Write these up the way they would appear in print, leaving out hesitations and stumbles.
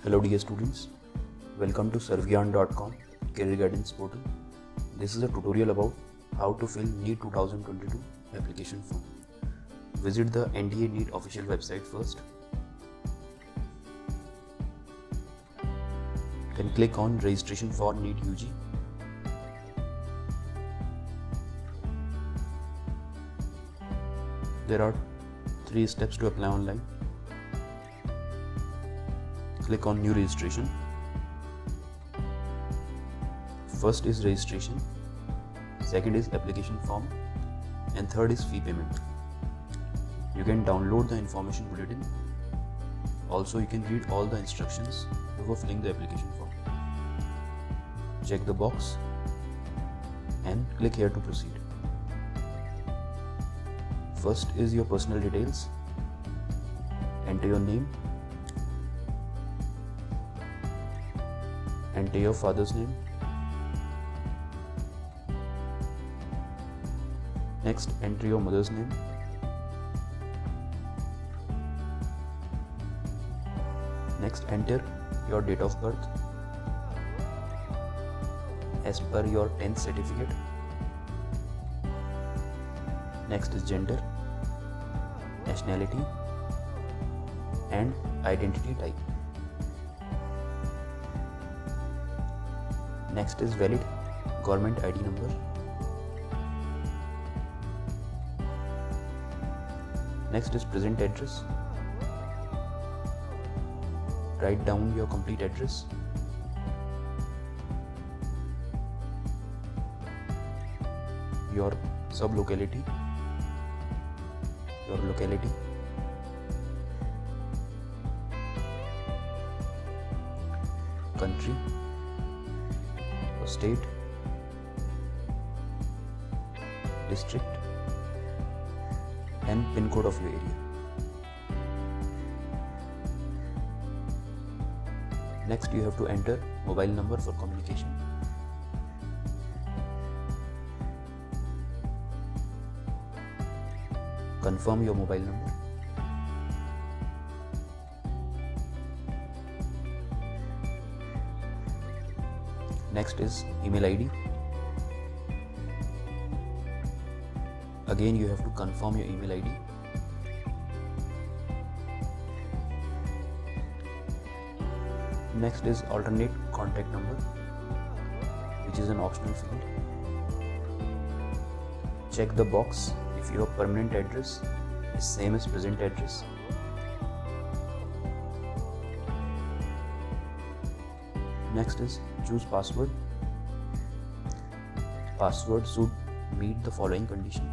Hello dear students, welcome to Servian.com career guidance portal. This is a tutorial about how to fill NEET 2022 application form. Visit the NDA NEET official website first. Then click on registration for NEET UG. There are 3 steps to apply online. Click on new registration. First is registration, second is application form, and third is fee payment. You can download the information bulletin. Also, you can read all the instructions before filling the application form. Check the box and click here to proceed. First is your personal details. Enter your name. Enter your father's name. Next, enter your mother's name. Next, enter your date of birth as per your 10th certificate. Next is gender, nationality, and identity type. Next is valid government ID number. Next is present address. Write down your complete address. Your sub-locality, your locality, country, or state, district, and pin code of your area. Next, you have to enter mobile number for communication. Confirm your mobile number. Next is email ID. Again, you have to confirm your email ID. Next is alternate contact number, which is an optional field. Check the box if your permanent address is same as present address. Next is choose password. Password should meet the following condition.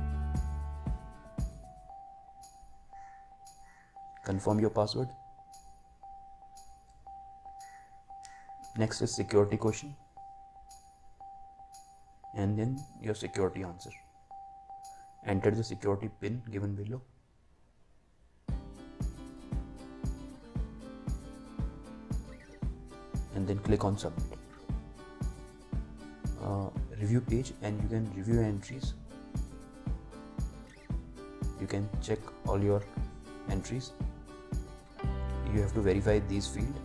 Confirm your password. Next is security question, and then your security answer. Enter the security pin given below. And then click on submit. Review page, and you can review your entries. You can check all your entries. You have to verify these fields.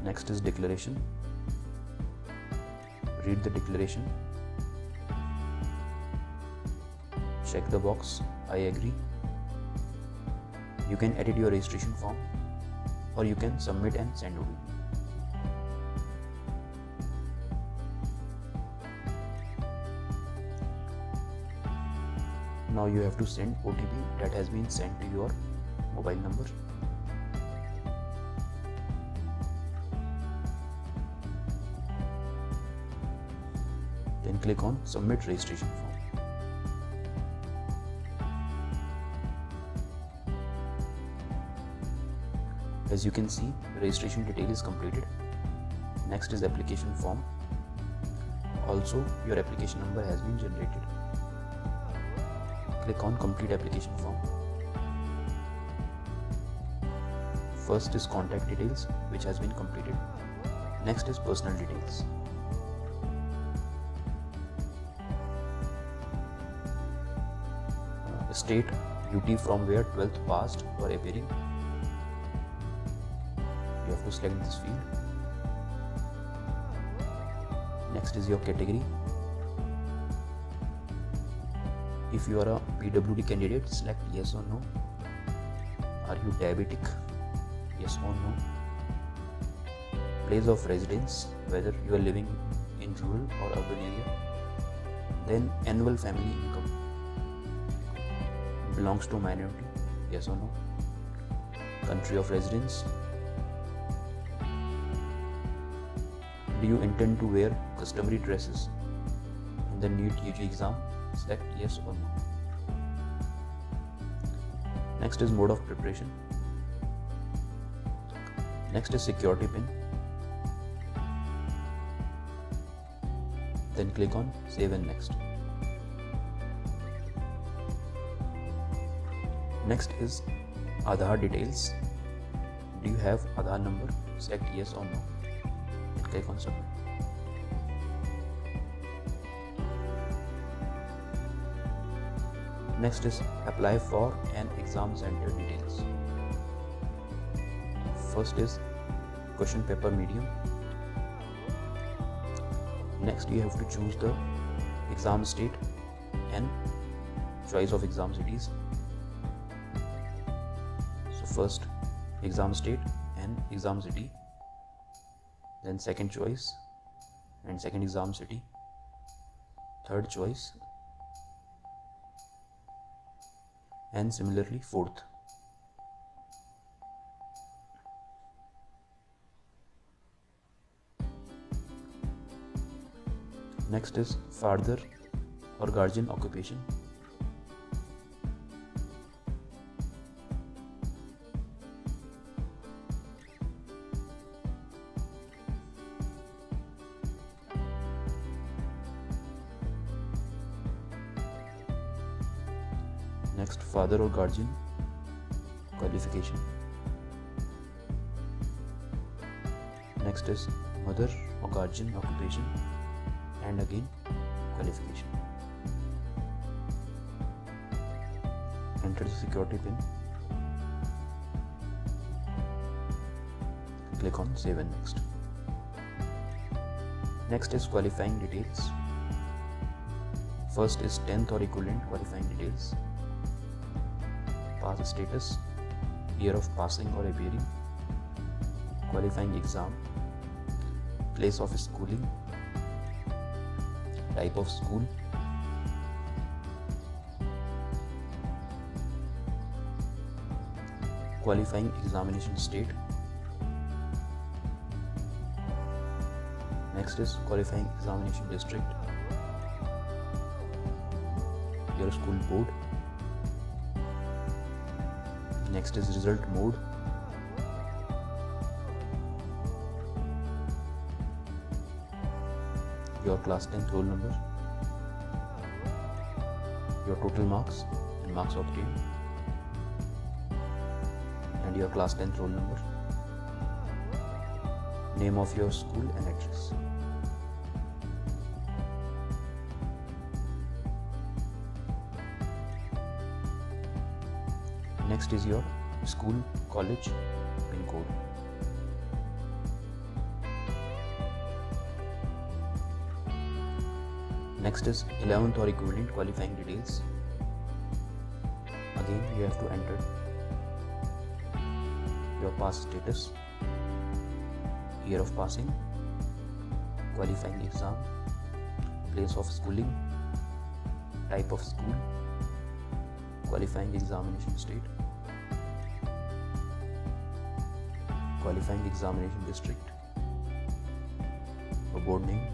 Next is declaration. Read the declaration. Check the box, I agree. You can edit your registration form, or you can submit and send OTP. Now you have to send OTP that has been sent to your mobile number. Then click on submit registration form. As you can see, registration detail is completed. Next is application form. Also, your application number has been generated. Click on complete application form. First is contact details, which has been completed. Next is personal details. state UT from where 12th passed or appearing. You have to select this field. Next is your category. If you are a PWD candidate, select yes or no. Are you diabetic? Yes or no. Place of residence, whether you are living in rural or urban area. Then annual family income. Belongs to minority, yes or no. Country of residence. Do you intend to wear customary dresses in the NEET UG exam? Select yes or no. Next is mode of preparation. Next is security pin. Then click on save and next. Next is Aadhaar details. Do you have Aadhaar number? Select yes or no. And click on submit. Next is apply for an exam center details. First is question paper medium. Next you have to choose the exam state and choice of exam cities. So first exam state and exam city, then second choice and second exam city, third choice, and similarly fourth. Next is father or guardian occupation. Next, father or guardian qualification. Next is mother or guardian occupation, and again qualification. Enter the security pin. Click on save and next. Next is qualifying details. First is 10th or equivalent qualifying details. Pass status, year of passing or appearing, qualifying exam, place of schooling, type of school, qualifying examination state. Next is qualifying examination district, your school board. Next is result mode. Your class 10th roll number, your total marks and marks obtained, and your class 10th roll number, name of your school and address. Next is your school, college, pin code. Next is 11th or equivalent qualifying details. Again, you have to enter your pass status, year of passing, qualifying exam, place of schooling, type of school, qualifying examination state, qualifying examination district, a board name,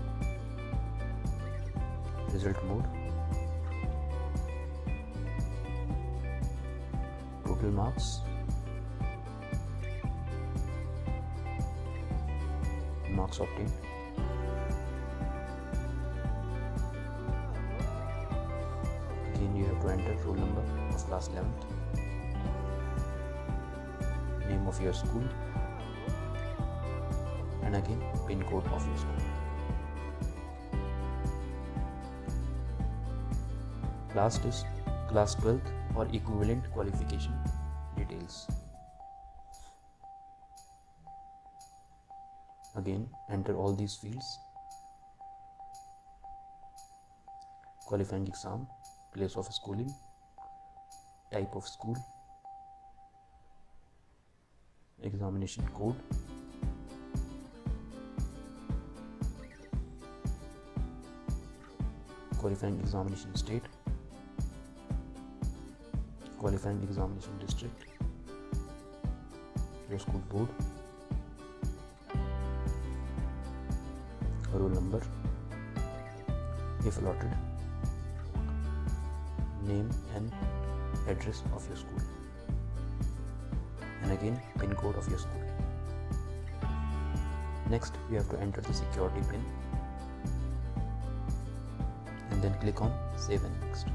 result mode, total marks, marks obtained, again you have to enter roll number of class 11th, name of your school, and again pin code of your school. Last is class 12th or equivalent qualification details. Again, enter all these fields: qualifying exam, place of schooling, type of school, examination code, qualifying examination state, qualifying examination district, your school board, roll number if allotted, name and address of your school, and again pin code of your school. Next, you have to enter the security pin and then click on save and next.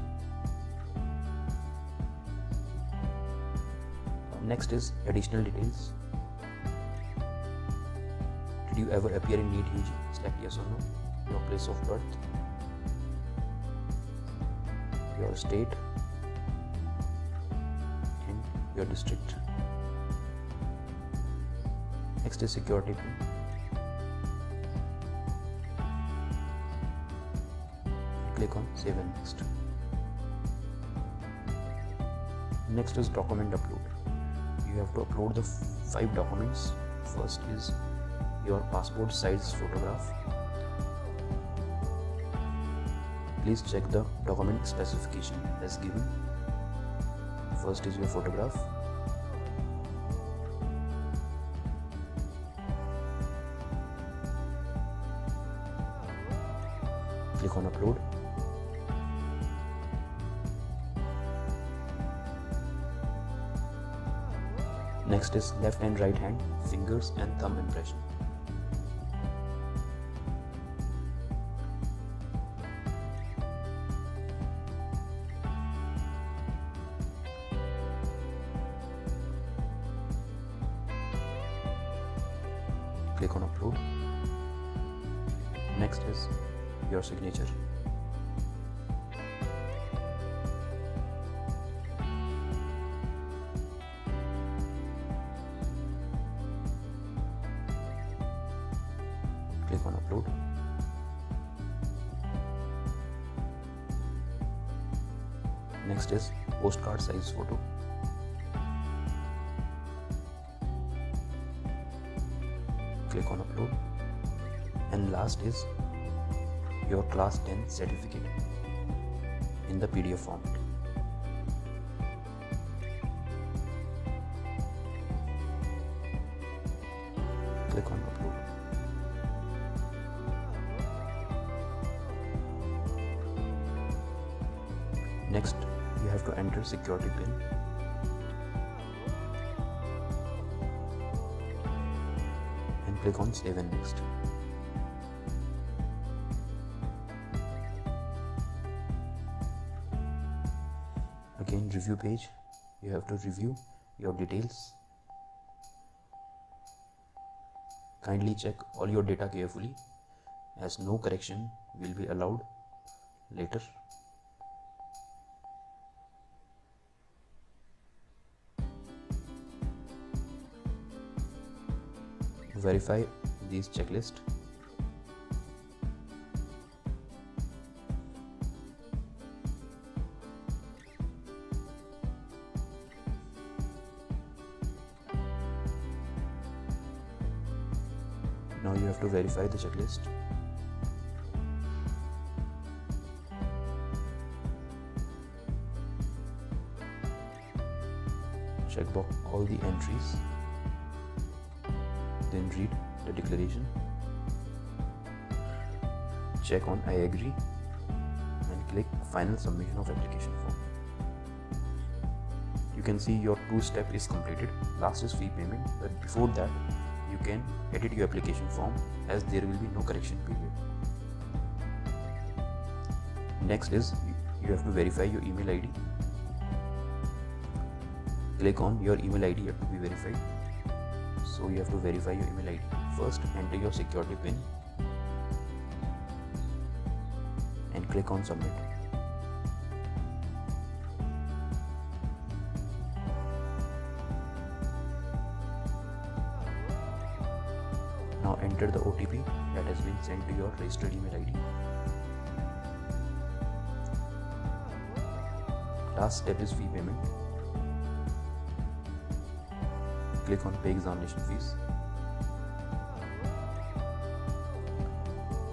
Next is additional details. Did you ever appear in NEET UG? Select yes or no. Your place of birth, your state and your district. Next is security pin. Click on save and next. Next is document upload. You have to upload the 5 documents. First is your passport size photograph. Please check the document specification as given. First is your photograph. Click on upload. Next is left and right hand, fingers and thumb impression. Click on upload. Next is your signature. Click on upload. Next is postcard size photo. Click on upload. And last is your class 10 certificate in the PDF format. Click on upload. Next, you have to enter security pin. And click on save and next. Again, review page. You have to review your details. Kindly check all your data carefully, as no correction will be allowed later. Verify these checklists. Now you have to verify the checklist. Check box all the entries. Then read the declaration. Check on I agree and click final submission of application form. You can see your 2-step is completed. Last is fee payment, but before that you can edit your application form, as there will be no correction period. Next is you have to verify your email ID. Click on your email ID have to be verified. So you have to verify your email ID. First, enter your security pin and click on submit. Now enter the OTP that has been sent to your registered email ID. Last step is fee payment. Click on pay examination fees.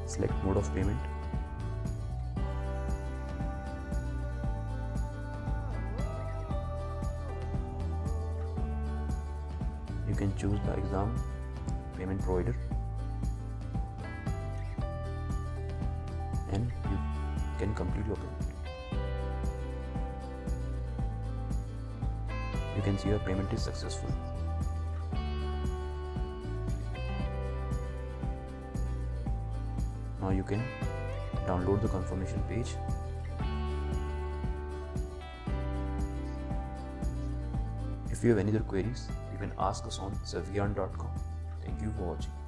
Select mode of payment. You can choose the exam payment provider and you can complete your payment. You can see your payment is successful. Now you can download the confirmation page. If you have any other queries, you can ask us on savigyan.com. Thank you for watching.